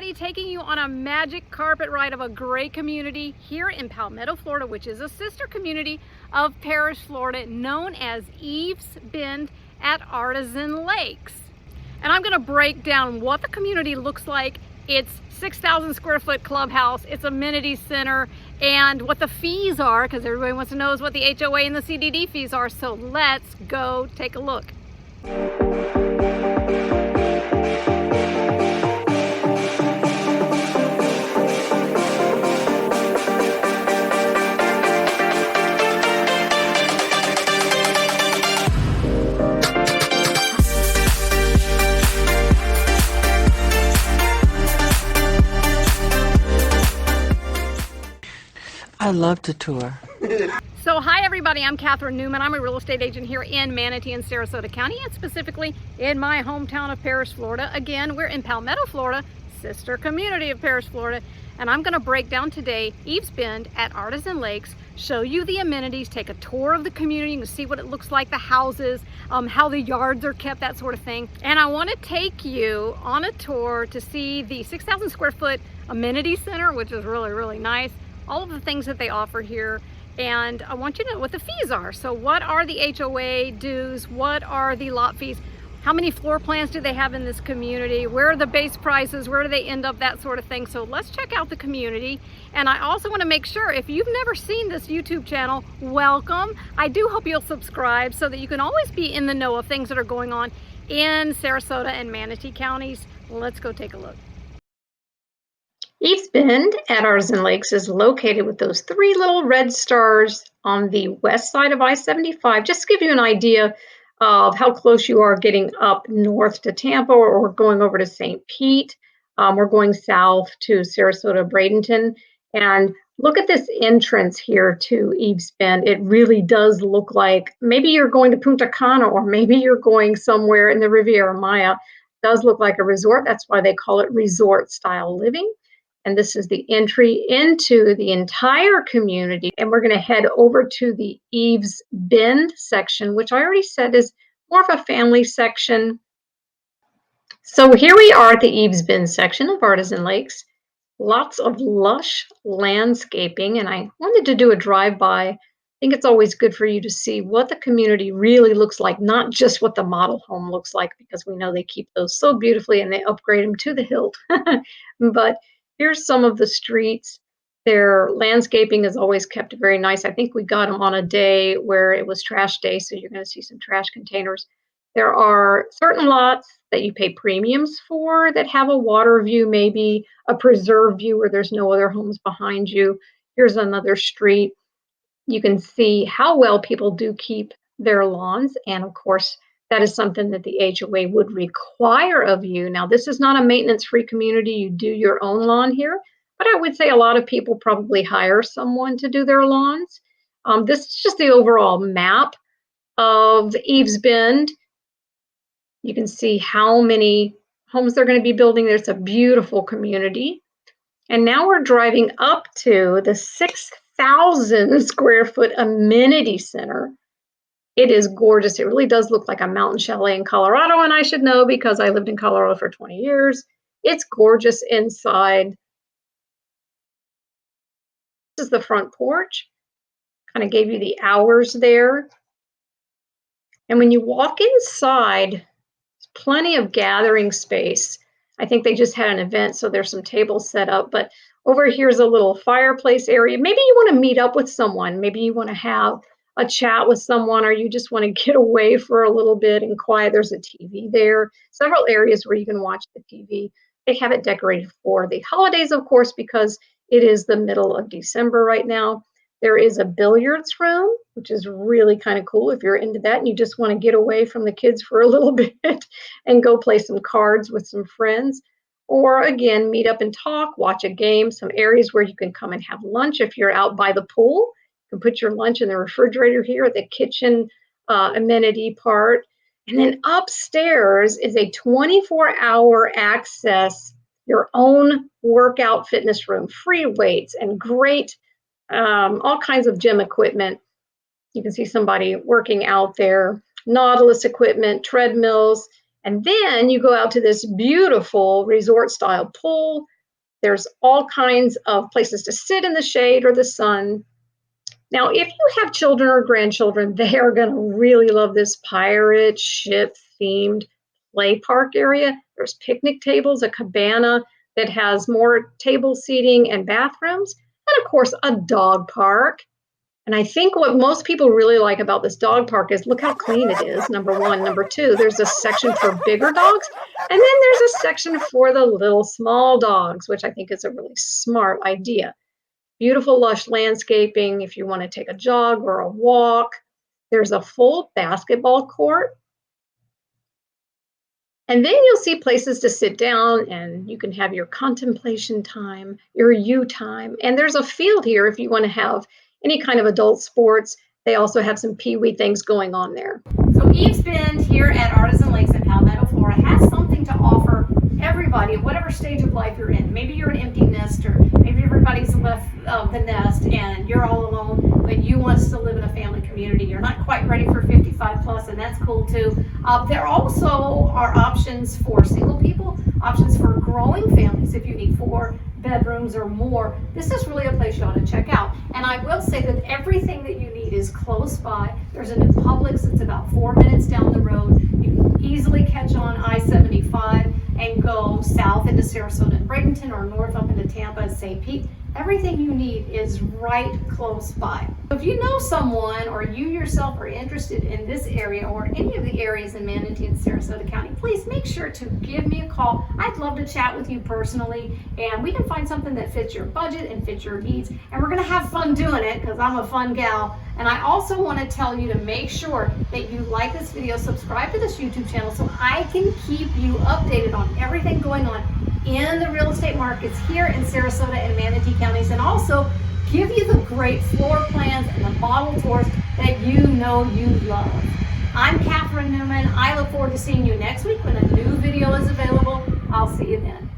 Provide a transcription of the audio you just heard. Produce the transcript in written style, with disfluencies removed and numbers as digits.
everybody, taking you on a magic carpet ride of a great community here in Palmetto, Florida, which is a sister community of Parrish, Florida, known as Eaves Bend at Artisan Lakes. And I'm going to break down what the community looks like. It's 6,000 square foot clubhouse, it's amenity center, and what the fees are, because everybody wants to know what the HOA and the CDD fees are. So let's go take a look. I love to tour. So hi everybody, I'm Catherine Newman. I'm a real estate agent here in Manatee and Sarasota County, and specifically in my hometown of Parrish, Florida. Again, we're in Palmetto, Florida, sister community of Parrish, Florida. And I'm gonna break down today Eaves Bend at Artisan Lakes, show you the amenities, take a tour of the community, you can see what it looks like, the houses, how the yards are kept, that sort of thing. And I wanna take you on a tour to see the 6,000 square foot amenity center, which is really, really nice. All of the things that they offer here, and I want you to know what the fees are. So what are the HOA dues? What are the lot fees? How many floor plans do they have in this community? Where are the base prices? Where do they end up? That sort of thing. So let's check out the community. And I also want to make sure, if you've never seen this YouTube channel, welcome. I do hope you'll subscribe so that you can always be in the know of things that are going on in Sarasota and Manatee counties. Let's go take a look. Eaves Bend at Artisan Lakes is located with those three little red stars on the west side of I-75. Just to give you an idea of how close you are getting up north to Tampa or going over to St. Pete. We're going south to Sarasota, Bradenton. And look at this entrance here to Eaves Bend. It really does look like maybe you're going to Punta Cana, or maybe you're going somewhere in the Riviera Maya. It does look like a resort. That's why they call it resort style living. And this is the entry into the entire community. And we're going to head over to the Eaves Bend section, which I already said is more of a family section. So here we are at the Eaves Bend section of Artisan Lakes. Lots of lush landscaping. And I wanted to do a drive-by. I think it's always good for you to see what the community really looks like, not just what the model home looks like, because we know they keep those so beautifully and they upgrade them to the hilt. But here's some of the streets. Their landscaping is always kept very nice. I think we got them on a day where it was trash day, so you're going to see some trash containers. There are certain lots that you pay premiums for that have a water view, maybe a preserve view where there's no other homes behind you. Here's another street. You can see how well people do keep their lawns, and of course, that is something that the HOA would require of you. Now, this is not a maintenance-free community. You do your own lawn here, but I would say a lot of people probably hire someone to do their lawns. This is just the overall map of Eaves Bend. You can see how many homes they're going to be building. There's a beautiful community. And now we're driving up to the 6,000 square foot amenity center. It is gorgeous. It really does look like a mountain chalet in Colorado, and I should know because I lived in Colorado for 20 years. It's gorgeous inside. This is the front porch. Kind of gave you the hours there. And when you walk inside, there's plenty of gathering space. I think they just had an event, so there's some tables set up. But over here's a little fireplace area. Maybe you want to meet up with someone. Maybe you want to have a chat with someone, or you just want to get away for a little bit and quiet. There's a TV there, several areas where you can watch the TV. They have it decorated for the holidays, of course, because it is the middle of December right now. There is a billiards room, which is really kind of cool if you're into that and you just want to get away from the kids for a little bit and go play some cards with some friends. Or again, meet up and talk, watch a game, some areas where you can come and have lunch if you're out by the pool. You can put your lunch in the refrigerator here at the kitchen amenity part. And then upstairs is a 24-hour access, your own workout fitness room, free weights and great, all kinds of gym equipment. You can see somebody working out there, Nautilus equipment, treadmills. And then you go out to this beautiful resort style pool. There's all kinds of places to sit in the shade or the sun. Now, if you have children or grandchildren, they are going to really love this pirate ship themed play park area. There's picnic tables, a cabana that has more table seating and bathrooms, and of course, a dog park. And I think what most people really like about this dog park is look how clean it is, number one. Number two, there's a section for bigger dogs, and then there's a section for the little small dogs, which I think is a really smart idea. Beautiful lush landscaping if you want to take a jog or a walk. There's a full basketball court. And then you'll see places to sit down and you can have your contemplation time, your you time. And there's a field here if you want to have any kind of adult sports. They also have some pee-wee things going on there. So Eaves Bend here at Artisan Lakes in Palmetto, Florida has something to offer everybody at whatever stage of life you're in. Maybe you're an empty nester, maybe everybody's left the nest and you're all alone, but you want to live in a family community. You're not quite ready for 55 plus, and that's cool too. There also are options for single people, options for growing families if you need 4 bedrooms or more. This is really a place you ought to check out. And I will say that everything that you need is close by. There's a new Publix that's about 4 minutes down the road. You can easily catch on I-75 and go south into Sarasota and Bradenton, or north up into Tampa and St. Pete. Everything you need is right close by. If you know someone or you yourself are interested in this area or any of the areas in Manatee and Sarasota County, please make sure to give me a call. I'd love to chat with you personally, and we can find something that fits your budget and fits your needs. And we're gonna have fun doing it because I'm a fun gal. And I also want to tell you to make sure that you like this video, subscribe to this YouTube channel so I can keep you updated on everything going on in the real estate markets here in Sarasota and Manatee counties, and also give you the great floor plans and the model tours that you know you love. I'm Catherine Newman. I look forward to seeing you next week when a new video is available. I'll see you then.